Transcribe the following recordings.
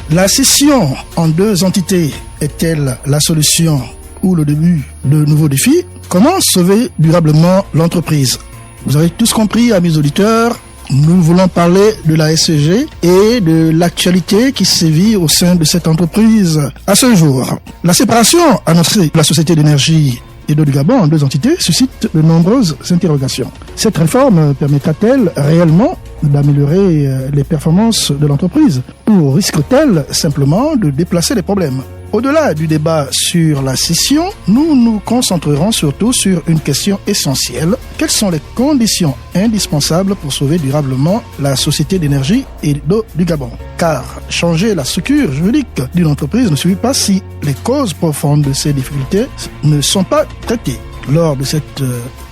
La scission en deux entités est-elle la solution ou le début de nouveaux défis? Comment sauver durablement l'entreprise? Vous avez tous compris, amis auditeurs, nous voulons parler de la SEG et de l'actualité qui sévit au sein de cette entreprise. À ce jour, la séparation annoncée de la Société d'énergie et d'eau du Gabon en deux entités suscite de nombreuses interrogations. Cette réforme permettra-t-elle réellement d'améliorer les performances de l'entreprise ou risque-t-elle simplement de déplacer les problèmes? Au-delà du débat sur la scission, nous nous concentrerons surtout sur une question essentielle. Quelles sont les conditions indispensables pour sauver durablement la Société d'énergie et d'eau du Gabon? Car changer la structure juridique d'une entreprise ne suffit pas si les causes profondes de ces difficultés ne sont pas traitées. Lors de cette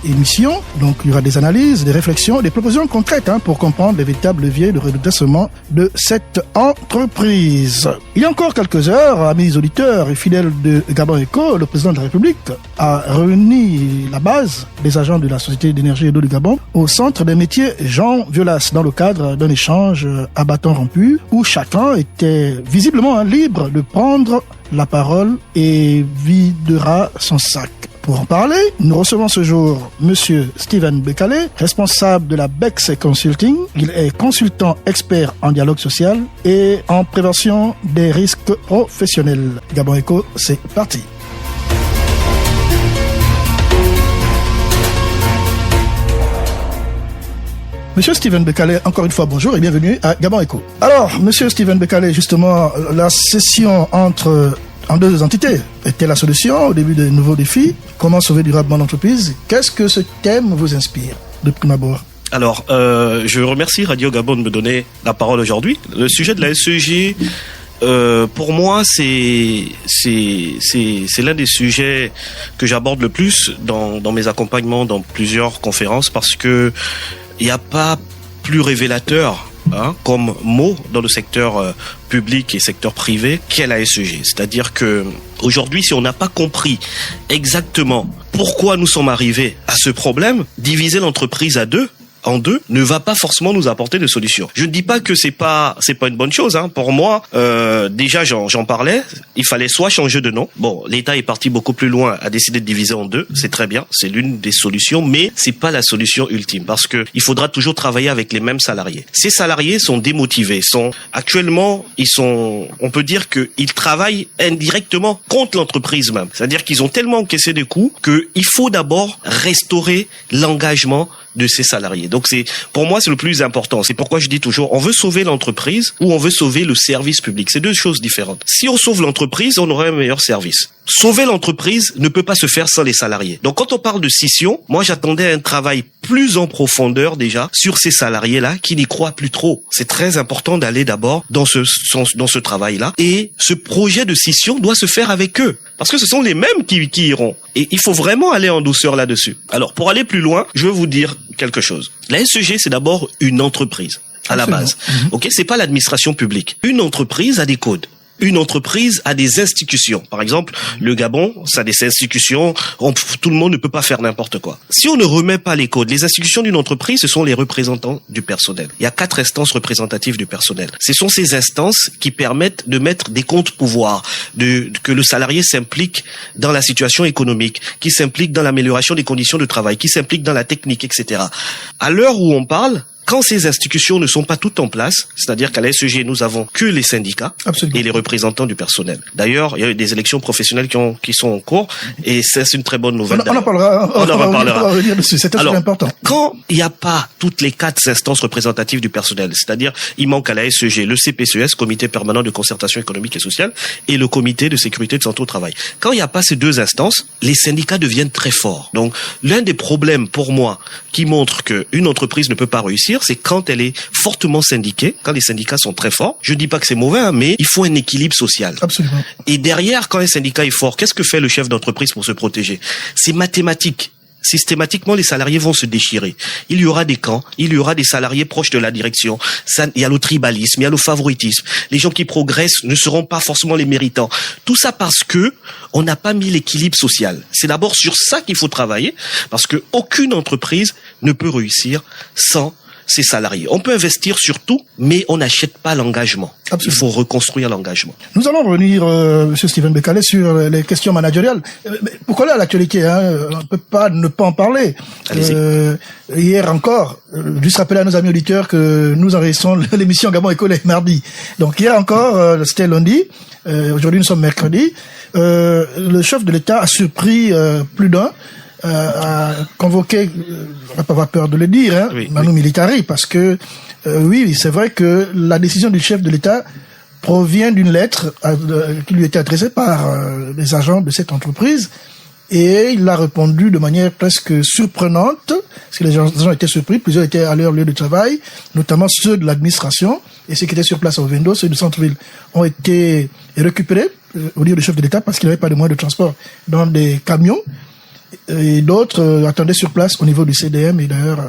émission, donc il y aura des analyses, des réflexions, des propositions concrètes pour comprendre les véritables leviers de redressement de cette entreprise. Il y a encore quelques heures, amis auditeurs et fidèles de Gabon Eco, le président de la République a réuni la base des agents de la Société d'énergie et d'eau du Gabon au centre des métiers Jean Violas dans le cadre d'un échange à bâton rompu où chacun était visiblement libre de prendre la parole et videra son sac. Pour en parler, nous recevons ce jour Monsieur Steven Bekale, responsable de la Bex Consulting. Il est consultant expert en dialogue social et en prévention des risques professionnels. Gabon Eco, c'est parti. Monsieur Steven Bekale, encore une fois, bonjour et bienvenue à Gabon Eco. Alors, Monsieur Steven Bekale, justement, la session en deux entités était la solution au début de nouveaux défis. Comment sauver durablement l'entreprise? Qu'est-ce que ce thème vous inspire de prime abord? Alors, je remercie Radio Gabon de me donner la parole aujourd'hui. Le sujet de la SEG, pour moi, c'est l'un des sujets que j'aborde le plus dans mes accompagnements, dans plusieurs conférences, parce que il n'y a pas plus révélateur comme mot dans le secteur public et secteur privé qu'est la SEG. C'est-à-dire que aujourd'hui, si on n'a pas compris exactement pourquoi nous sommes arrivés à ce problème, diviser l'entreprise en deux ne va pas forcément nous apporter de solutions. Je ne dis pas que c'est pas une bonne chose. Pour moi, déjà j'en parlais. Il fallait soit changer de nom. Bon, l'État est parti beaucoup plus loin, a décidé de diviser en deux. C'est très bien, c'est l'une des solutions, mais c'est pas la solution ultime parce que il faudra toujours travailler avec les mêmes salariés. Ces salariés sont démotivés. Actuellement, on peut dire qu'ils travaillent indirectement contre l'entreprise même. C'est-à-dire qu'ils ont tellement encaissé des coûts qu'il faut d'abord restaurer l'engagement de ces salariés. Donc pour moi, c'est le plus important. C'est pourquoi je dis toujours, on veut sauver l'entreprise ou on veut sauver le service public. C'est deux choses différentes. Si on sauve l'entreprise, on aura un meilleur service. Sauver l'entreprise ne peut pas se faire sans les salariés. Donc quand on parle de scission, moi j'attendais un travail plus en profondeur déjà sur ces salariés-là qui n'y croient plus trop. C'est très important d'aller d'abord dans ce travail-là. Et ce projet de scission doit se faire avec eux. Parce que ce sont les mêmes qui iront. Et il faut vraiment aller en douceur là-dessus. Alors pour aller plus loin, je veux vous dire quelque chose. La SEG, c'est d'abord une entreprise à la base. Ok, c'est pas l'administration publique. Une entreprise a des codes. Une entreprise a des institutions. Par exemple, le Gabon, ça a des institutions. Tout le monde ne peut pas faire n'importe quoi. Si on ne remet pas les codes, les institutions d'une entreprise, ce sont les représentants du personnel. Il y a 4 instances représentatives du personnel. Ce sont ces instances qui permettent de mettre des contre-pouvoirs, que le salarié s'implique dans la situation économique, qui s'implique dans l'amélioration des conditions de travail, qui s'implique dans la technique, etc. À l'heure où on parle, quand ces institutions ne sont pas toutes en place, c'est-à-dire qu'à la SEG, nous avons que les syndicats et les représentants du personnel. D'ailleurs, il y a eu des élections professionnelles qui sont en cours et c'est une très bonne nouvelle. On en parlera. On en reparlera. On va revenir dessus. C'est très important. Quand il n'y a pas toutes les 4 instances représentatives du personnel, c'est-à-dire il manque à la SEG le CPCES, Comité permanent de concertation économique et sociale, et le Comité de sécurité de santé au travail. Quand il n'y a pas ces 2 instances, les syndicats deviennent très forts. Donc, l'un des problèmes pour moi qui montre qu'une entreprise ne peut pas réussir, c'est quand elle est fortement syndiquée, quand les syndicats sont très forts. Je dis pas que c'est mauvais, mais il faut un équilibre social. Absolument. Et derrière, quand un syndicat est fort, qu'est-ce que fait le chef d'entreprise pour se protéger? C'est mathématique. Systématiquement, les salariés vont se déchirer. Il y aura des camps, il y aura des salariés proches de la direction. Il y a le tribalisme, il y a le favoritisme. Les gens qui progressent ne seront pas forcément les méritants. Tout ça parce que on n'a pas mis l'équilibre social. C'est d'abord sur ça qu'il faut travailler, parce que aucune entreprise ne peut réussir sans ses salariés. On peut investir sur tout, mais on n'achète pas l'engagement. Absolument. Il faut reconstruire l'engagement. Nous allons revenir, Monsieur Steven Bekale, sur les questions managériales. Pourquoi là, l'actualité, on ne peut pas ne pas en parler. Hier encore, juste rappeler à nos amis auditeurs que nous enregistrons l'émission Gabon Éco les mardis. Donc hier encore, c'était lundi, aujourd'hui nous sommes mercredi, le chef de l'État a surpris plus d'un, a convoqué, on va pas avoir peur de le dire, Manu Militari, parce que oui, c'est vrai que la décision du chef de l'État provient d'une lettre qui lui était adressée par les agents de cette entreprise, et il a répondu de manière presque surprenante, parce que les agents étaient surpris, plusieurs étaient à leur lieu de travail, notamment ceux de l'administration, et ceux qui étaient sur place au Vendo, ceux du centre-ville, ont été récupérés au lieu du chef de l'État parce qu'il n'y avait pas de moyens de transport dans des camions, et d'autres attendaient sur place au niveau du CDM, et d'ailleurs,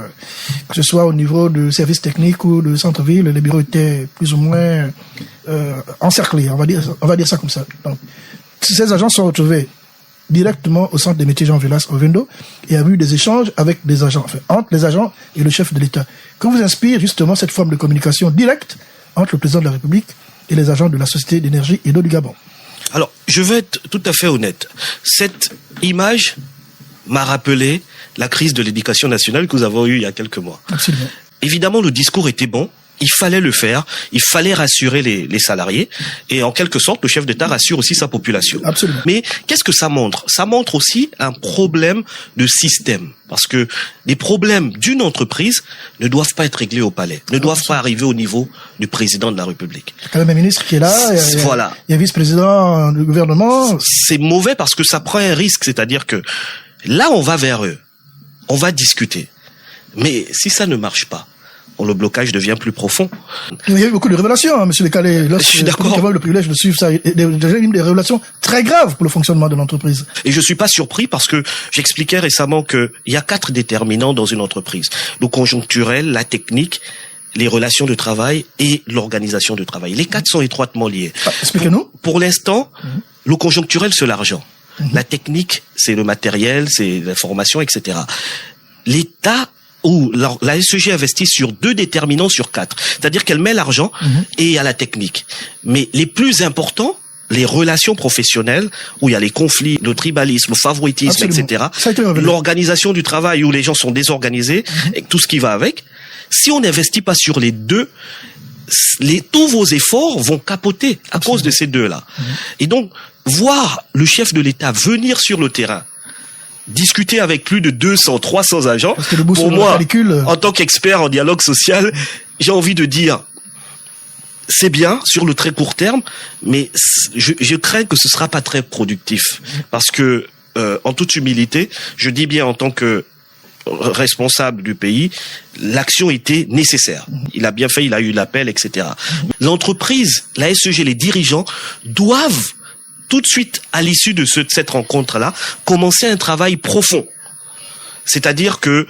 que ce soit au niveau du service technique ou du centre-ville, les bureaux étaient plus ou moins encerclés, on va dire ça comme ça. Donc, ces agents sont retrouvés directement au centre des métiers Jean Velas au Vendo, et a eu des échanges avec des agents, enfin, entre les agents et le chef de l'État. Que vous inspire justement cette forme de communication directe entre le président de la République et les agents de la Société d'énergie et d'eau du Gabon? Alors, je vais être tout à fait honnête. Cette image m'a rappelé la crise de l'éducation nationale que nous avons eue il y a quelques mois. Absolument. Évidemment, le discours était bon. Il fallait le faire, il fallait rassurer les salariés, et en quelque sorte, le chef d'État rassure aussi sa population. Absolument. Mais qu'est-ce que ça montre? Ça montre aussi un problème de système, parce que les problèmes d'une entreprise ne doivent pas être réglés au palais, ne doivent pas arriver au niveau du président de la République. Il y a quand même un ministre qui est là, voilà. Il y a vice-président du gouvernement. C'est mauvais parce que ça prend un risque, c'est-à-dire que là, on va vers eux, on va discuter. Mais si ça ne marche pas, le blocage devient plus profond. Il y a eu beaucoup de révélations, Monsieur Bekale. Je suis d'accord. Nous avons le privilège de suivre ça. Des révélations très graves pour le fonctionnement de l'entreprise. Et je suis pas surpris parce que j'expliquais récemment que il y a 4 déterminants dans une entreprise. Le conjoncturel, la technique, les relations de travail et l'organisation de travail. Les 4 sont étroitement liés. Expliquez-nous. Pour l'instant, le conjoncturel, c'est l'argent. La technique, c'est le matériel, c'est l'information, etc. L'État où la SEG investit sur 2 déterminants sur 4. C'est-à-dire qu'elle met l'argent et il y a la technique. Mais les plus importants, les relations professionnelles, où il y a les conflits, le tribalisme, le favoritisme, absolument, etc. L'organisation du travail où les gens sont désorganisés, et tout ce qui va avec. Si on n'investit pas sur les 2, tous vos efforts vont capoter à cause de ces 2-là. Et donc, voir le chef de l'État venir sur le terrain, discuter avec plus de 200, 300 agents, pour moi, en tant qu'expert en dialogue social, j'ai envie de dire, c'est bien sur le très court terme, mais je crains que ce sera pas très productif. Parce que, en toute humilité, je dis bien en tant que responsable du pays, l'action était nécessaire. Il a bien fait, il a eu l'appel, etc. L'entreprise, la SEG, les dirigeants doivent tout de suite, à l'issue de cette rencontre-là, commencer un travail profond. C'est-à-dire que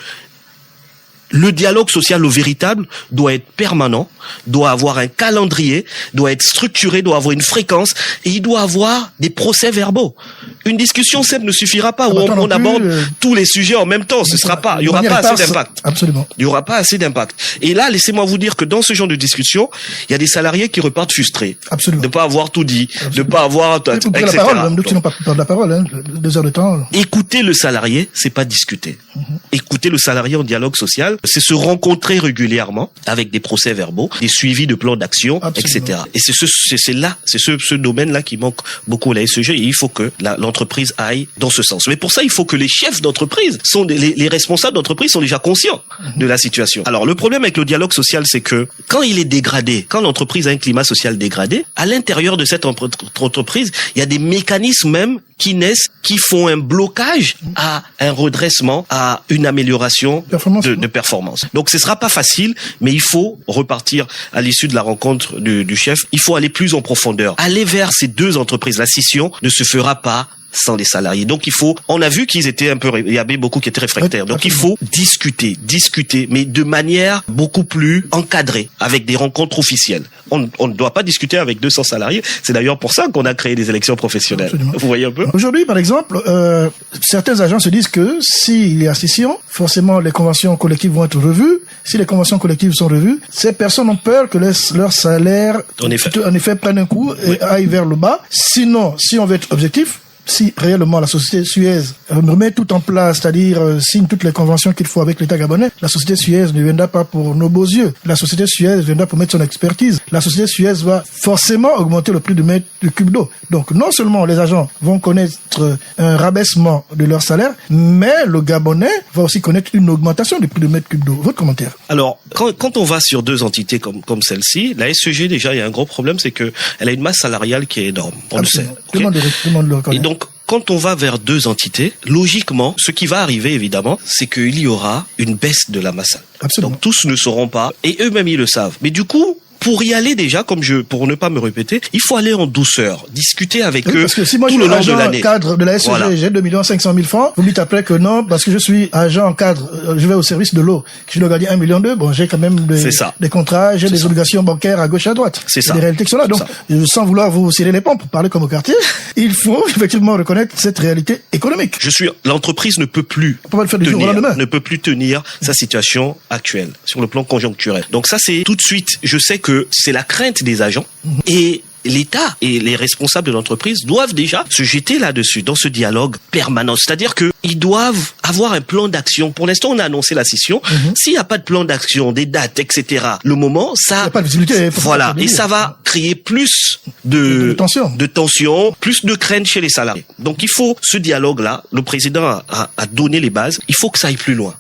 le dialogue social au véritable doit être permanent, doit avoir un calendrier, doit être structuré, doit avoir une fréquence, et il doit avoir des procès-verbaux. Une discussion simple ne suffira pas où on aborde tous les sujets en même temps. Ce sera pas, il y aura pas assez d'impact. Absolument. Il y aura pas assez d'impact. Et là, laissez-moi vous dire que dans ce genre de discussion, il y a des salariés qui repartent frustrés. Absolument. De pas avoir tout dit, de pas avoir, etc. La parole, donc, qui n'ont pas pu prendre la parole, 2 heures de temps. Écouter le salarié, c'est pas discuter. Écouter le salarié en dialogue social, c'est se rencontrer régulièrement avec des procès-verbaux, des suivis de plans d'action, etc. Et c'est ce domaine-là qui manque beaucoup à la SEG, et il faut que l'entreprise aille dans ce sens. Mais pour ça, il faut que les chefs d'entreprise les responsables d'entreprise sont déjà conscients de la situation. Alors, le problème avec le dialogue social, c'est que quand il est dégradé, quand l'entreprise a un climat social dégradé, à l'intérieur de cette entreprise, il y a des mécanismes même qui naissent, qui font un blocage à un redressement, à une amélioration de performance. Donc ce sera pas facile, mais il faut repartir à l'issue de la rencontre du chef. Il faut aller plus en profondeur. Aller vers ces 2 entreprises. La scission ne se fera pas sans les salariés. Donc on a vu qu'ils étaient il y avait beaucoup qui étaient réfractaires. Donc il faut discuter, mais de manière beaucoup plus encadrée, avec des rencontres officielles. On ne doit pas discuter avec 200 salariés. C'est d'ailleurs pour ça qu'on a créé des élections professionnelles. Absolument. Vous voyez un peu? Aujourd'hui, par exemple, certains agents se disent que s'il y a scission, forcément les conventions collectives vont être revues. Si les conventions collectives sont revues, ces personnes ont peur que leur salaire, en effet, prenne un coup et aille vers le bas. Sinon, si on veut être objectif, si réellement la société Suez met tout en place, c'est-à-dire signe toutes les conventions qu'il faut avec l'État gabonais, la société Suez ne viendra pas pour nos beaux yeux. La société Suez viendra pour mettre son expertise. La société Suez va forcément augmenter le prix du mètre cube d'eau. Donc non seulement les agents vont connaître un rabaissement de leur salaire, mais le Gabonais va aussi connaître une augmentation du prix du mètre cube d'eau. Votre commentaire? Alors, quand on va sur 2 entités comme celle-ci, la SEG, déjà, il y a un gros problème, c'est que elle a une masse salariale qui est énorme. On Absolument. le sait. Okay? Tout le monde le reconnaît. Et donc, quand on va vers 2 entités, logiquement, ce qui va arriver, évidemment, c'est qu'il y aura une baisse de la masse. Absolument. Donc, tous ne sauront pas, et eux-mêmes, ils le savent. Mais du coup, pour y aller déjà, pour ne pas me répéter, il faut aller en douceur, discuter avec eux parce que si moi tout je suis le long de agent l'année. Cadre de la SEG, Voilà. j'ai 2 500 000 francs, vous me dites après que non, parce que je suis agent cadre, je vais au service de l'eau, je dois gagner 1,2 million, bon, j'ai quand même des contrats, j'ai des obligations bancaires à gauche et à droite. C'est ça. Des réalités qui sont là. Donc, sans vouloir vous cirer les pompes, pour parler comme au quartier, il faut effectivement reconnaître cette réalité économique. L'entreprise ne peut plus tenir sa situation actuelle sur le plan conjoncturel. Donc ça, c'est tout de suite, je sais que c'est la crainte des agents et l'État et les responsables de l'entreprise doivent déjà se jeter là-dessus, dans ce dialogue permanent. C'est-à-dire qu'ils doivent avoir un plan d'action. Pour l'instant, on a annoncé la scission. S'il n'y a pas de plan d'action, des dates, etc., le moment, ça... Il n'y a pas de visibilité. Voilà. Et ça va créer plus de tension, plus de crainte chez les salariés. Donc, il faut ce dialogue-là. Le président a donné les bases. Il faut que ça aille plus loin.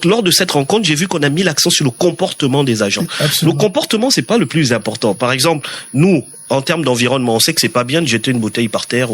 Lors de cette rencontre, j'ai vu qu'on a mis l'accent sur le comportement des agents. Absolument. Le comportement, c'est pas le plus important. Par exemple, nous, en termes d'environnement, on sait que c'est pas bien de jeter une bouteille par terre.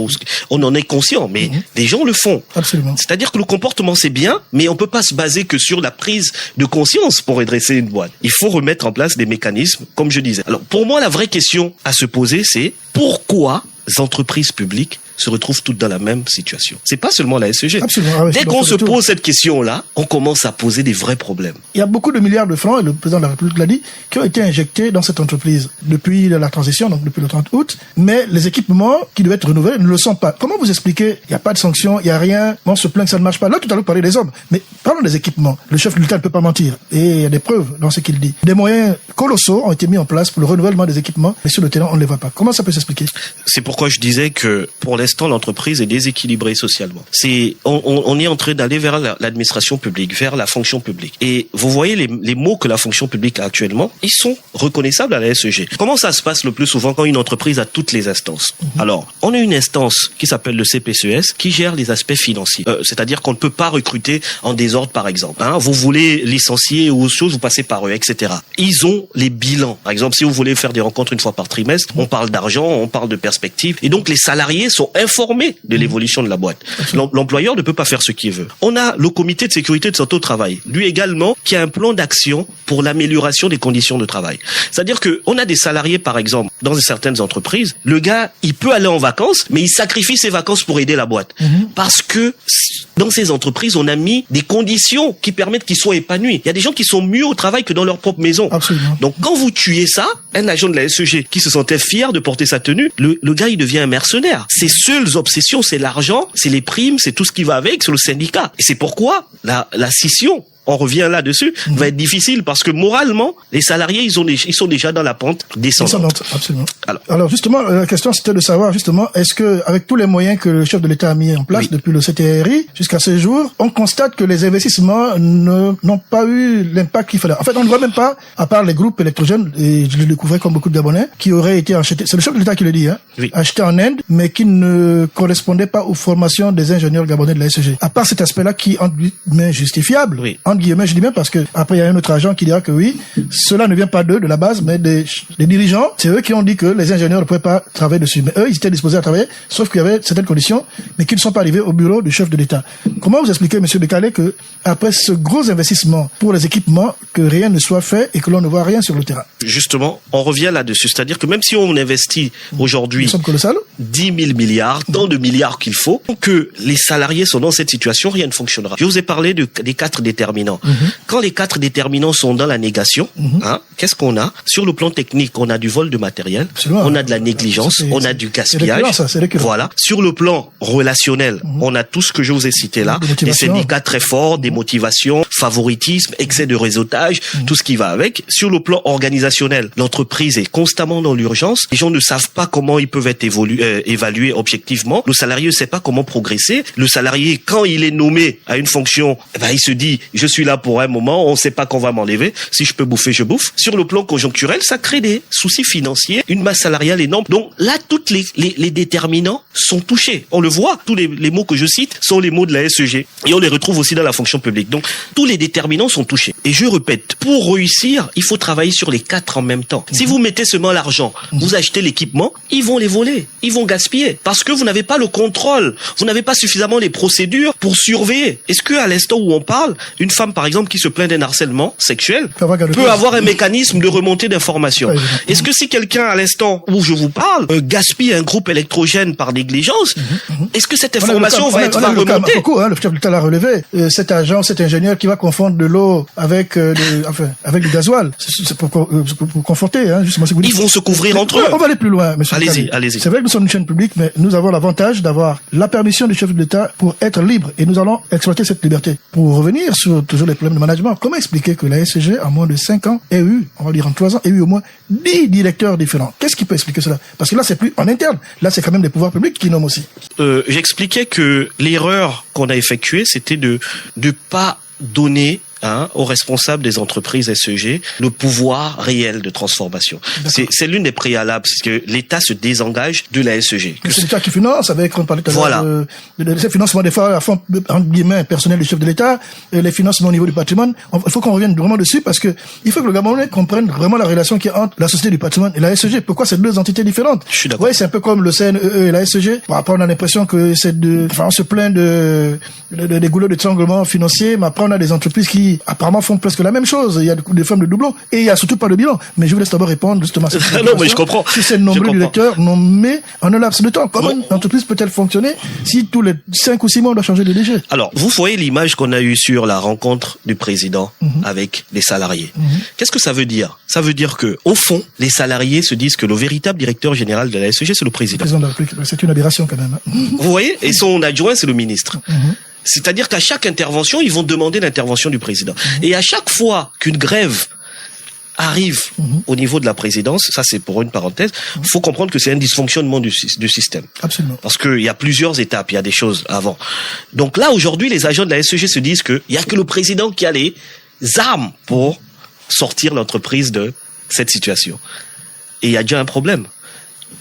On en est conscient, mais des gens le font. Absolument. C'est-à-dire que le comportement, c'est bien, mais on peut pas se baser que sur la prise de conscience pour redresser une boîte. Il faut remettre en place des mécanismes, comme je disais. Alors, pour moi, la vraie question à se poser, c'est pourquoi les entreprises publiques se retrouvent toutes dans la même situation. C'est pas seulement la SEG. Absolument. Dès qu'on se pose cette question-là, on commence à poser des vrais problèmes. Il y a beaucoup de milliards de francs, et le président de la République l'a dit, qui ont été injectés dans cette entreprise depuis la transition, donc depuis le 30 août, mais les équipements qui devaient être renouvelés ne le sont pas. Comment vous expliquez? Il n'y a pas de sanctions, il n'y a rien, on se plaint que ça ne marche pas. Là, tout à l'heure, vous parlez des hommes, mais parlons des équipements. Le chef de l'État ne peut pas mentir, et il y a des preuves dans ce qu'il dit. Des moyens colossaux ont été mis en place pour le renouvellement des équipements, mais sur le terrain, on ne les voit pas. Comment ça peut s'expliquer? C'est pourquoi je disais que, pour l'instant, l'entreprise est déséquilibrée socialement. On est en train d'aller vers l'administration publique, vers la fonction publique. Et vous voyez les mots que la fonction publique a actuellement, ils sont reconnaissables à la SEG. Comment ça se passe le plus souvent quand une entreprise a toutes les instances? Alors, on a une instance qui s'appelle le CPCES qui gère les aspects financiers. C'est-à-dire qu'on ne peut pas recruter en désordre, par exemple. Vous voulez licencier ou autre chose, vous passez par eux, etc. Ils ont les bilans. Par exemple, si vous voulez faire des rencontres une fois par trimestre, on parle d'argent, on parle de perspectives. Et donc, les salariés sont informés de l'évolution de la boîte. L'employeur ne peut pas faire ce qu'il veut. On a le comité de sécurité de santé au travail, lui également, qui a un plan d'action pour l'amélioration des conditions de travail. C'est-à-dire que on a des salariés, par exemple, dans certaines entreprises, le gars, il peut aller en vacances, mais il sacrifie ses vacances pour aider la boîte. Parce que dans ces entreprises, on a mis des conditions qui permettent qu'ils soient épanouis. Il y a des gens qui sont mieux au travail que dans leur propre maison. Absolument. Donc, quand vous tuez ça, un agent de la SEG qui se sentait fier de porter sa tenue, le gars, il devient un mercenaire. Ses seules obsessions, c'est l'argent, c'est les primes, c'est tout ce qui va avec, c'est le syndicat. Et c'est pourquoi la scission, on revient là-dessus, va être difficile parce que moralement, les salariés, ils sont déjà dans la pente descendante. Absolument. Alors justement, la question c'était de savoir justement, est-ce que avec tous les moyens que le chef de l'État a mis en place depuis le CTRI jusqu'à ce jour, on constate que les investissements n'ont pas eu l'impact qu'il fallait. En fait, on ne voit même pas, à part les groupes électrogènes, et je le découvrais comme beaucoup de Gabonais, qui auraient été achetés. C'est le chef de l'État qui le dit, achetés en Inde, mais qui ne correspondaient pas aux formations des ingénieurs gabonais de la SEG. À part cet aspect-là qui est justifiable, guillemets, je dis bien parce que après il y a un autre agent qui dira que oui, cela ne vient pas d'eux, de la base, mais des dirigeants. C'est eux qui ont dit que les ingénieurs ne pouvaient pas travailler dessus. Mais eux, ils étaient disposés à travailler, sauf qu'il y avait certaines conditions, mais qu'ils ne sont pas arrivés au bureau du chef de l'État. Comment vous expliquez, monsieur Bekale, que après ce gros investissement pour les équipements, que rien ne soit fait et que l'on ne voit rien sur le terrain? Justement, on revient là-dessus. C'est-à-dire que même si on investit aujourd'hui 10 000 milliards, tant de milliards qu'il faut, que les salariés sont dans cette situation, rien ne fonctionnera. Je vous ai parlé des 4 déterminants. Quand les 4 déterminants sont dans la négation, qu'est-ce qu'on a? Sur le plan technique, on a du vol de matériel, on a de la négligence, on a du gaspillage. Voilà. Sur le plan relationnel, on a tout ce que je vous ai cité là, des syndicats très forts, des motivations, favoritisme, excès de réseautage, tout ce qui va avec. Sur le plan organisationnel, l'entreprise est constamment dans l'urgence. Les gens ne savent pas comment ils peuvent être évalués objectivement. Le salarié ne sait pas comment progresser. Le salarié, quand il est nommé à une fonction, il se dit, je suis là pour un moment, on ne sait pas qu'on va m'enlever. Si je peux bouffer, je bouffe. Sur le plan conjoncturel, ça crée des soucis financiers, une masse salariale énorme. Donc là, toutes les déterminants sont touchés. On le voit, tous les mots que je cite sont les mots de la SEG. Et on les retrouve aussi dans la fonction publique. Donc tous les déterminants sont touchés. Et je répète, pour réussir, il faut travailler sur les 4 en même temps. Si vous mettez seulement l'argent, vous achetez l'équipement, ils vont les voler, ils vont gaspiller. Parce que vous n'avez pas le contrôle, vous n'avez pas suffisamment les procédures pour surveiller. Est-ce que à l'instant où on parle, une femme par exemple qui se plaint d'un harcèlement sexuel peut avoir un mécanisme de remontée d'informations? Est-ce que si quelqu'un à l'instant où je vous parle gaspille un groupe électrogène par négligence, est-ce que cette information va remonter? Le chef de l'État l'a relevé. Cet agent, cet ingénieur qui va confondre de l'eau avec avec du gasoil, c'est pour conforter, justement. Ils vont se couvrir entre eux. On va aller plus loin, monsieur. Allez-y. C'est vrai que nous sommes une chaîne publique, mais nous avons l'avantage d'avoir la permission du chef de l'État pour être libre, et nous allons exploiter cette liberté. Pour revenir sur toujours les problèmes de management, comment expliquer que la SEG, en moins de 5 ans, ait eu, on va dire en 3 ans, ait eu au moins 10 directeurs différents? Qu'est-ce qui peut expliquer cela? Parce que là, c'est plus en interne. Là, c'est quand même des pouvoirs publics qui nomment aussi. J'expliquais que l'erreur qu'on a effectuée, c'était de pas donner aux responsables des entreprises SEG le pouvoir réel de transformation. C'est l'une des préalables, parce que l'État se désengage de la SEG. C'est l'État qui finance, avec, on parlait tout à l'heure de financement des fois à fond, entre guillemets, personnel du chef de l'État, les financements au niveau du patrimoine. Il faut qu'on revienne vraiment dessus, parce que il faut que le Gabonais comprenne vraiment la relation qu'il y a entre la Société du patrimoine et la SEG. Pourquoi c'est 2 entités différentes? Je suis d'accord. Ouais, c'est un peu comme le CNEE et la SEG. Bon, après, on a l'impression que on se plaint des goulots d'étranglement financier, mais après, on a des entreprises qui apparemment font presque la même chose. Il y a des formes de doublons et il y a surtout pas de bilan. Mais je vous laisse d'abord répondre justement à cette question. Non, mais je comprends. Si c'est nombreux directeurs nommés en un laps de temps, comment une entreprise peut-elle fonctionner si tous les 5 ou 6 mois on doit changer de DG? Alors, vous voyez l'image qu'on a eue sur la rencontre du président avec les salariés. Qu'est-ce que ça veut dire? Ça veut dire que, au fond, les salariés se disent que le véritable directeur général de la SEG, c'est le président. Le président de la République, c'est une aberration quand même. Vous voyez? Et son adjoint, c'est le ministre. C'est-à-dire qu'à chaque intervention, ils vont demander l'intervention du président. Et à chaque fois qu'une grève arrive au niveau de la présidence, ça c'est pour une parenthèse, il faut comprendre que c'est un dysfonctionnement du système. Absolument. Parce qu'il y a plusieurs étapes, il y a des choses avant. Donc là, aujourd'hui, les agents de la SEG se disent qu'il n'y a que le président qui a les armes pour sortir l'entreprise de cette situation. Et il y a déjà un problème.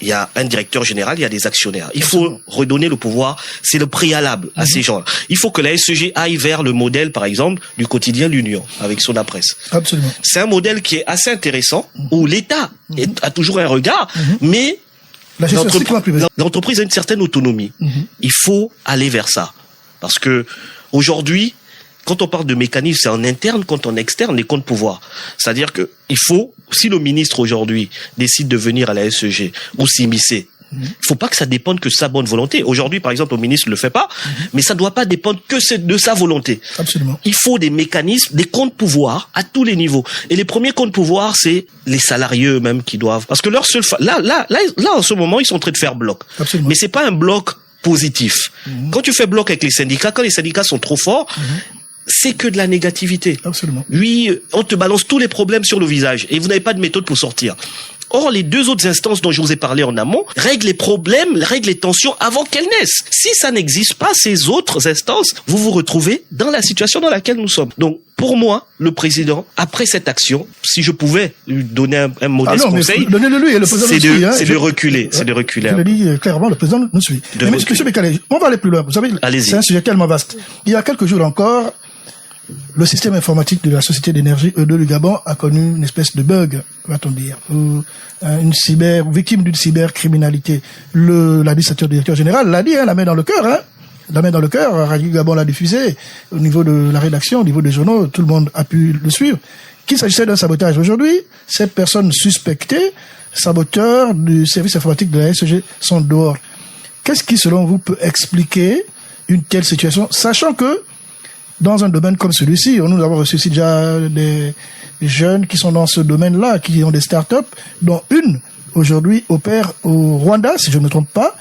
Il y a un directeur général, il y a des actionnaires. Il faut redonner le pouvoir. C'est le préalable à ces gens-là. Il faut que la SEG aille vers le modèle, par exemple, du quotidien L'Union, avec son presse. Absolument. C'est un modèle qui est assez intéressant, où l'État a toujours un regard, mais l'entreprise a une certaine autonomie. Il faut aller vers ça. Parce que aujourd'hui, quand on parle de mécanisme, c'est en interne, quand on externe, les comptes pouvoir. C'est-à-dire que il faut, si le ministre aujourd'hui décide de venir à la SEG ou s'immiscer, il faut pas que ça dépende que de sa bonne volonté. Aujourd'hui, par exemple, le ministre ne le fait pas, mais ça ne doit pas dépendre que de sa volonté. Absolument. Il faut des mécanismes, des comptes pouvoir à tous les niveaux. Et les premiers comptes pouvoir, c'est les salariés eux-mêmes qui doivent. Parce que leur seule là, en ce moment, ils sont en train de faire bloc. Absolument. Mais c'est pas un bloc positif. Quand tu fais bloc avec les syndicats, quand les syndicats sont trop forts, c'est que de la négativité. Absolument. Oui, on te balance tous les problèmes sur le visage et vous n'avez pas de méthode pour sortir. Or, les 2 autres instances dont je vous ai parlé en amont règlent les problèmes, règlent les tensions avant qu'elles naissent. Si ça n'existe pas, ces autres instances, vous vous retrouvez dans la situation dans laquelle nous sommes. Donc, pour moi, le président, après cette action, si je pouvais lui donner un modeste conseil, c'est de reculer. C'est de reculer. Je le dis clairement, le président nous suit. Mais monsieur Bekale, on va aller plus loin. Vous savez, c'est un sujet tellement vaste. Il y a quelques jours encore, le système informatique de la Société d'énergie E2 du Gabon a connu une espèce de bug, va-t-on dire, victime d'une cybercriminalité. L'administrateur directeur général l'a dit, la main dans le cœur, la main dans le cœur, Radio Gabon l'a diffusé, au niveau de la rédaction, au niveau des journaux, tout le monde a pu le suivre, qu'il s'agissait d'un sabotage. Aujourd'hui, ces personnes suspectées, saboteurs du service informatique de la SEG, sont dehors. Qu'est-ce qui, selon vous, peut expliquer une telle situation, sachant que dans un domaine comme celui-ci, nous avons reçu déjà des jeunes qui sont dans ce domaine-là, qui ont des start-up, dont une, aujourd'hui, opère au Rwanda, si je ne me trompe pas,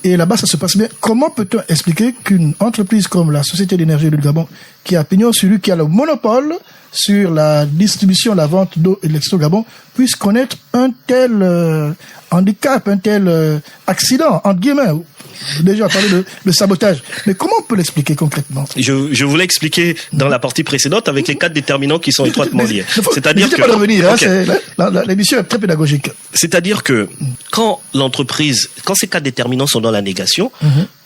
et là-bas, ça se passe bien. Comment peut-on expliquer qu'une entreprise comme la Société d'énergie du Gabon, qui a pignon sur lui, qui a le monopole sur la distribution, la vente d'eau et l'électricité au Gabon, puisse connaître un tel handicap, un tel accident, entre guillemets? Déjà parlé de sabotage. Mais comment on peut l'expliquer concrètement? Je voulais expliquer dans la partie précédente avec les 4 déterminants qui sont étroitement liés. C'est-à-dire que... pas de revenir, okay. L'émission est très pédagogique. C'est-à-dire que quand ces 4 déterminants sont dans la négation,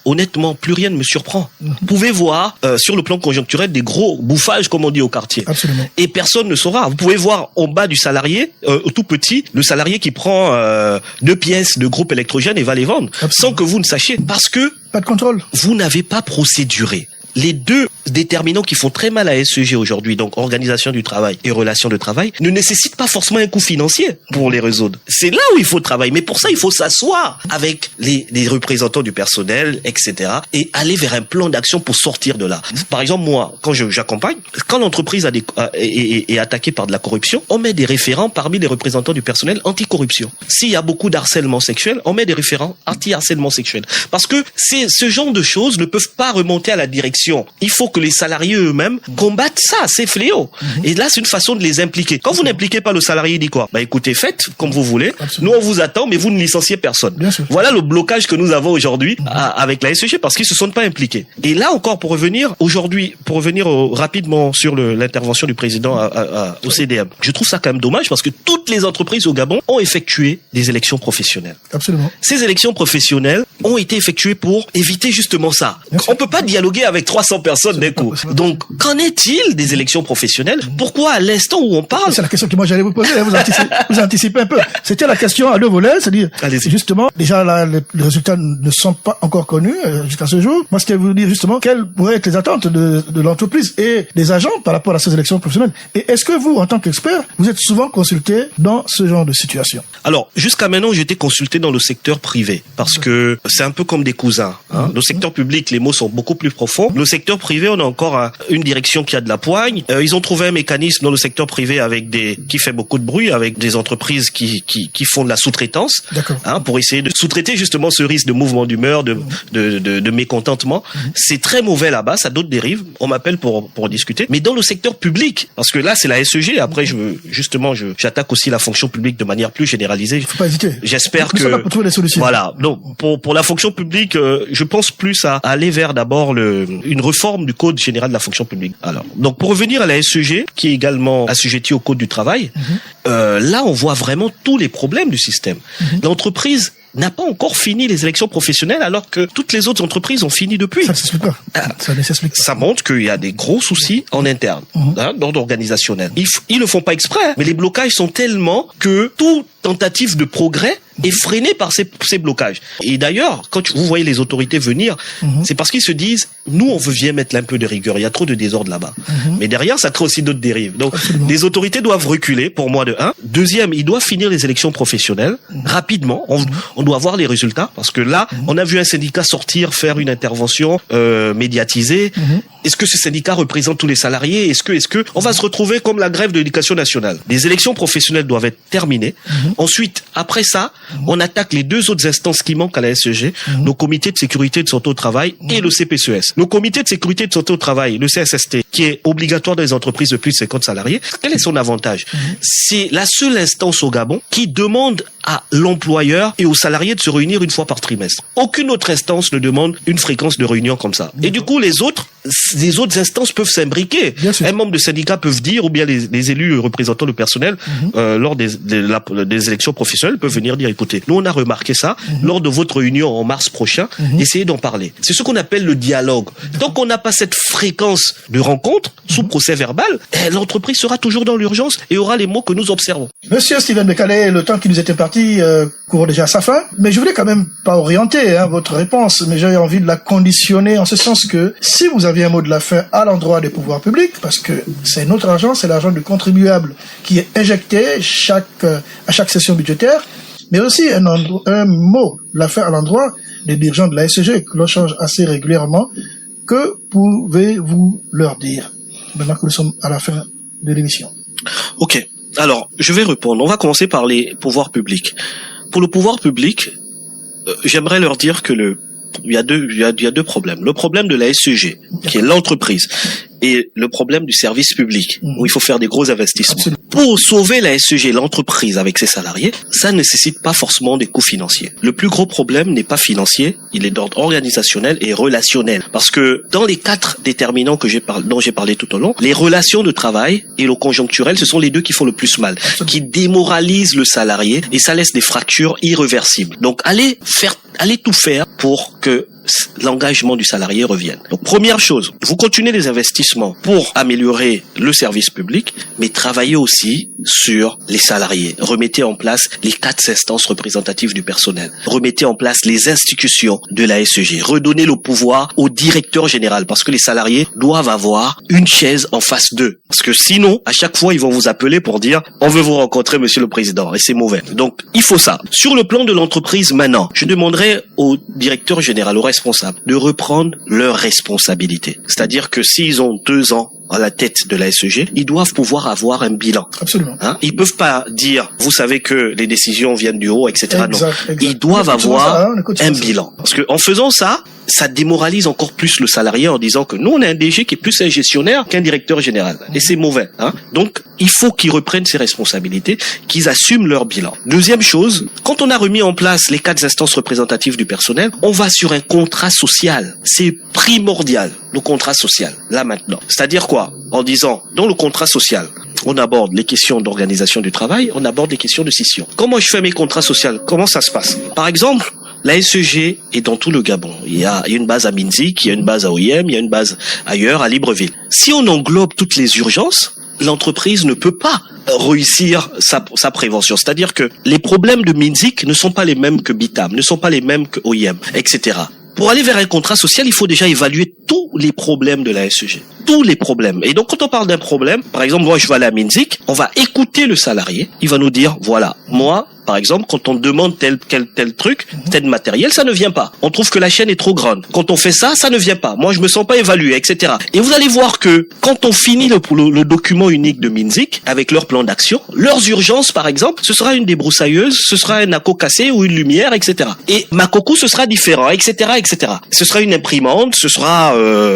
honnêtement, plus rien ne me surprend. Vous pouvez voir, sur le plan conjoncturel, des gros bouffages, comme on dit au quartier. Absolument. Et personne ne saura. Vous pouvez voir en bas du salarié, tout petit, le salarié qui prend 2 pièces de groupe électrogène et va les vendre. Absolument. Sans que vous ne sachiez. Parce que... pas de contrôle. Vous n'avez pas procéduré. Les 2 déterminants qui font très mal à SEG aujourd'hui, donc organisation du travail et relations de travail, ne nécessitent pas forcément un coût financier pour les résoudre. C'est là où il faut travailler. Mais pour ça, il faut s'asseoir avec les représentants du personnel, etc. et aller vers un plan d'action pour sortir de là. Par exemple, moi, quand j'accompagne, quand l'entreprise est attaquée par de la corruption, on met des référents parmi les représentants du personnel anti-corruption. S'il y a beaucoup d'harcèlement sexuel, on met des référents anti-harcèlement sexuel. Parce que ce genre de choses ne peuvent pas remonter à la direction. Il faut que les salariés eux-mêmes combattent ça, ces fléaux. Et là, c'est une façon de les impliquer. Quand vous n'impliquez pas le salarié, il dit quoi? Écoutez, faites comme vous voulez. Absolument. Nous, on vous attend, mais vous ne licenciez personne. Voilà le blocage que nous avons aujourd'hui avec la SEG parce qu'ils se sont pas impliqués. Et là encore, pour revenir rapidement sur l'intervention du président au CDM, je trouve ça quand même dommage parce que toutes les entreprises au Gabon ont effectué des élections professionnelles. Absolument. Ces élections professionnelles ont été effectuées pour éviter justement ça. On peut pas dialoguer avec 300 personnes d'un coup. Donc, qu'en est-il des élections professionnelles? Pourquoi à l'instant où on parle... C'est la question que moi j'allais vous poser, vous anticipez un peu. C'était la question à 2 volets, c'est-à-dire, justement, déjà les résultats ne sont pas encore connus jusqu'à ce jour. Moi, c'était vous dire justement quelles pourraient être les attentes de l'entreprise et des agents par rapport à ces élections professionnelles. Et est-ce que vous, en tant qu'expert, vous êtes souvent consulté dans ce genre de situation? Alors, jusqu'à maintenant, j'étais consulté dans le secteur privé parce que c'est un peu comme des cousins. Le secteur public, les mots sont beaucoup plus profonds. Le secteur privé, on a encore une direction qui a de la poigne. Ils ont trouvé un mécanisme dans le secteur privé qui fait beaucoup de bruit, avec des entreprises qui font de la sous-traitance, pour essayer de sous-traiter justement ce risque de mouvement d'humeur, de mécontentement. C'est très mauvais là-bas, ça a d'autres dérives. On m'appelle pour discuter. Mais dans le secteur public, parce que là c'est la SEG. Après, j'attaque aussi la fonction publique de manière plus généralisée. Faut pas hésiter. J'espère que pour trouver des solutions. Voilà. Donc pour la fonction publique, je pense plus à aller vers d'abord une réforme du code général de la fonction publique. Alors, donc pour revenir à la SEG, qui est également assujettie au code du travail, là on voit vraiment tous les problèmes du système. L'entreprise n'a pas encore fini les élections professionnelles alors que toutes les autres entreprises ont fini depuis. Ça ne s'explique pas. Ça ne s'explique pas. Ça montre qu'il y a des gros soucis en interne, d'ordre organisationnel. Ils le font pas exprès, mais les blocages sont tellement que toute tentative de progrès est freinée par ces blocages. Et d'ailleurs, quand vous voyez les autorités venir, c'est parce qu'ils se disent, nous, on veut bien mettre un peu de rigueur. Il y a trop de désordre là-bas. Mais derrière, ça crée aussi d'autres dérives. Donc, les autorités doivent reculer, pour moi, de 1. Deuxième, ils doivent finir les élections professionnelles rapidement. On doit voir les résultats parce que là, on a vu un syndicat sortir, faire une intervention médiatisée. Est-ce que ce syndicat représente tous les salariés? Est-ce que on va se retrouver comme la grève de l'éducation nationale? Les élections professionnelles doivent être terminées. Ensuite, après ça, on attaque les 2 autres instances qui manquent à la SEG, nos comités de sécurité et de santé au travail et le CPCES. Nos comités de sécurité et de santé au travail, le CSST, qui est obligatoire dans les entreprises de plus de 50 salariés, quel est son avantage? C'est la seule instance au Gabon qui demande à l'employeur et aux salariés de se réunir une fois par trimestre. Aucune autre instance ne demande une fréquence de réunion comme ça. Et du coup, les autres instances peuvent s'imbriquer. Un membre de syndicat peuvent dire, ou bien les élus représentants le personnel, lors des élections professionnelles, peuvent venir dire, écoutez, nous on a remarqué ça, lors de votre réunion en mars prochain, essayez d'en parler. C'est ce qu'on appelle le dialogue. Tant qu'on n'a pas cette fréquence de rencontre, sous procès verbal, l'entreprise sera toujours dans l'urgence et aura les mots que nous observons. Monsieur Steven Bekale, le temps qui nous était parti court déjà à sa fin, mais je voulais quand même pas orienter votre réponse, mais j'avais envie de la conditionner en ce sens que si vous aviez un mot de la fin à l'endroit des pouvoirs publics, parce que c'est notre argent, c'est l'argent du contribuable qui est injecté à chaque session budgétaire, mais aussi un mot de la fin à l'endroit des dirigeants de la SEG que l'on change assez régulièrement, que pouvez-vous leur dire maintenant que nous sommes à la fin de l'émission? Ok. Alors, je vais répondre. On va commencer par les pouvoirs publics. Pour le pouvoir public, j'aimerais leur dire que il y a deux problèmes. Le problème de la SEG, qui est l'entreprise, et le problème du service public, où il faut faire des gros investissements. Absolument. Pour sauver la SEG, l'entreprise avec ses salariés, ça ne nécessite pas forcément des coûts financiers. Le plus gros problème n'est pas financier, il est d'ordre organisationnel et relationnel. Parce que dans les 4 déterminants dont j'ai parlé tout au long, les relations de travail et le conjoncturel, ce sont les deux qui font le plus mal, qui démoralisent le salarié et ça laisse des fractures irréversibles. Donc allez tout faire pour que l'engagement du salarié revienne. Donc première chose, vous continuez les investissements pour améliorer le service public, mais travaillez aussi sur les salariés. Remettez en place les 4 instances représentatives du personnel. Remettez en place les institutions de la SEG. Redonnez le pouvoir au directeur général, parce que les salariés doivent avoir une chaise en face d'eux. Parce que sinon, à chaque fois, ils vont vous appeler pour dire « On veut vous rencontrer, monsieur le président », et c'est mauvais. Donc, il faut ça. Sur le plan de l'entreprise maintenant, je demanderai au directeur général, aux responsables, de reprendre leurs responsabilités. C'est-à-dire que s'ils ont 2 ans à la tête de la SEG, ils doivent pouvoir avoir un bilan. Absolument. Ils peuvent pas dire, vous savez que les décisions viennent du haut, etc. Exact, non. exact. Ils doivent avoir un bilan. Parce que en faisant ça, ça démoralise encore plus le salarié en disant que nous, on a un DG qui est plus un gestionnaire qu'un directeur général. Et c'est mauvais. Donc, il faut qu'ils reprennent ses responsabilités, qu'ils assument leur bilan. Deuxième chose, quand on a remis en place les 4 instances représentatives du personnel, on va sur un contrat social. C'est primordial, le contrat social, là maintenant. C'est-à-dire quoi? En disant, dans le contrat social, on aborde les questions d'organisation du travail, on aborde les questions de scission. Comment je fais mes contrats sociaux? Comment ça se passe? Par exemple, la SEG est dans tout le Gabon. Il y a une base à Minzik, il y a une base à OIM, il y a une base ailleurs, à Libreville. Si on englobe toutes les urgences, l'entreprise ne peut pas réussir sa prévention. C'est-à-dire que les problèmes de Minzik ne sont pas les mêmes que Bitam, ne sont pas les mêmes que OIM, etc. Pour aller vers un contrat social, il faut déjà évaluer tous les problèmes de la SEG. Tous les problèmes. Et donc, quand on parle d'un problème, par exemple, moi, je vais aller à Minzik, on va écouter le salarié. Il va nous dire, voilà, moi, par exemple, quand on demande tel truc, tel matériel, ça ne vient pas. On trouve que la chaîne est trop grande. Quand on fait ça, ça ne vient pas. Moi, je me sens pas évalué, etc. Et vous allez voir que quand on finit le document unique de Minzik, avec leur plan d'action, leurs urgences, par exemple, ce sera une débroussailleuse, ce sera un acco cassé ou une lumière, etc. Et Makoko, ce sera différent, etc., etc. Ce sera une imprimante, ce sera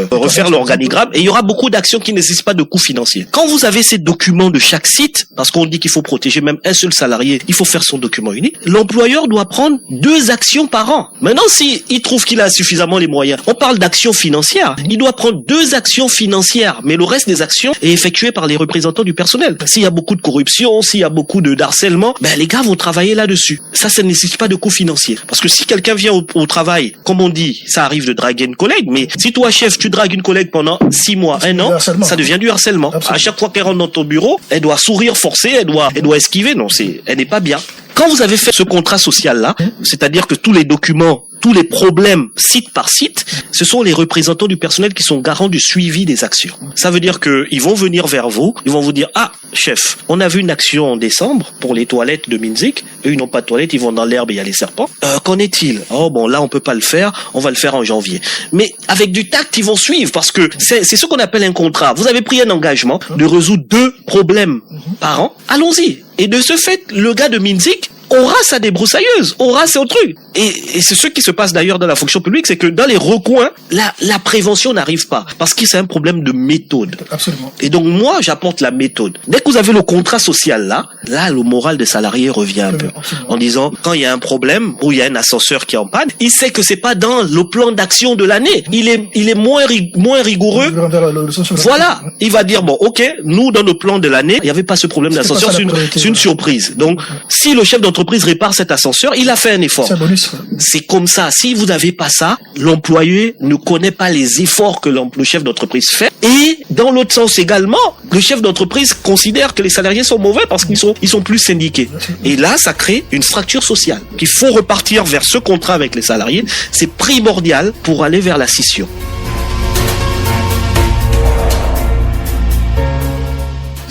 refaire l'organigramme, et il y aura beaucoup d'actions qui ne nécessitent pas de coûts financiers. Quand vous avez ces documents de chaque site, parce qu'on dit qu'il faut protéger même un seul salarié, il faut faire son document unique, l'employeur doit prendre 2 actions par an. Maintenant, s'il trouve qu'il a suffisamment les moyens, on parle d'actions financières, il doit prendre 2 actions financières, mais le reste des actions est effectué par les représentants du personnel. S'il y a beaucoup de corruption, s'il y a beaucoup d'harcèlement, les gars vont travailler là-dessus. Ça ne nécessite pas de coûts financiers. Parce que si quelqu'un vient au travail, comme on dit, ça arrive de draguer une collègue, mais si toi, chef, tu dragues une collègue pendant 6 mois, 1 an, ça devient du harcèlement. Absolument. À chaque fois qu'elle rentre dans ton bureau, elle doit sourire forcé, elle doit esquiver. Non, elle n'est pas bien. Quand vous avez fait ce contrat social-là, c'est-à-dire que tous les documents, tous les problèmes, site par site, ce sont les représentants du personnel qui sont garants du suivi des actions. Ça veut dire qu'ils vont venir vers vous, ils vont vous dire, ah, chef, on a vu une action en décembre pour les toilettes de Minzik, eux ils n'ont pas de toilettes, ils vont dans l'herbe et il y a les serpents. Qu'en est-il? Oh bon, là on peut pas le faire, on va le faire en janvier. Mais avec du tact, ils vont suivre parce que c'est ce qu'on appelle un contrat. Vous avez pris un engagement de résoudre 2 problèmes par an, allons-y. Et de ce fait, le gars de Minzik, aura sa débroussailleuse, aura ses trucs. Et c'est ce qui se passe d'ailleurs dans la fonction publique, c'est que dans les recoins, la prévention n'arrive pas. Parce que c'est un problème de méthode. Absolument. Et donc moi, j'apporte la méthode. Dès que vous avez le contrat social là, le moral des salariés revient un peu. En disant, quand il y a un problème, ou il y a un ascenseur qui est en panne, il sait que c'est pas dans le plan d'action de l'année. Il est moins rigoureux. Voilà. Il va dire, bon, ok, nous, dans le plan de l'année, il n'y avait pas ce problème d'ascenseur, c'est une surprise. Donc, si le chef d'entreprise répare cet ascenseur, il a fait un effort. C'est comme ça. Si vous n'avez pas ça, l'employé ne connaît pas les efforts que le chef d'entreprise fait. Et, dans l'autre sens également, le chef d'entreprise considère que les salariés sont mauvais parce qu'ils sont plus syndiqués. Et là, ça crée une fracture sociale. Qu'il faut repartir vers ce contrat avec les salariés. C'est primordial pour aller vers la scission.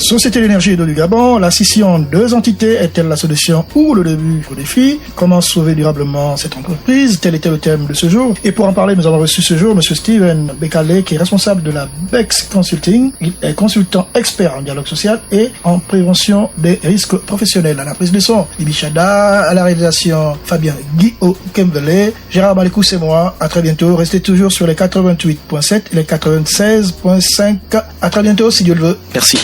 Société d'énergie et d'eau du Gabon, la scission de deux entités est-elle la solution ou le début au défi? Comment sauver durablement cette entreprise? Tel était le thème de ce jour. Et pour en parler, nous avons reçu ce jour M. Steven Bekale, qui est responsable de la BEX Consulting. Il est consultant expert en dialogue social et en prévention des risques professionnels. À la prise de son, Ibi Chada, à la réalisation, Fabien Guillaume Kembele, Gérard Malikou, c'est moi. À très bientôt. Restez toujours sur les 88.7 et les 96.5. À très bientôt, si Dieu le veut. Merci.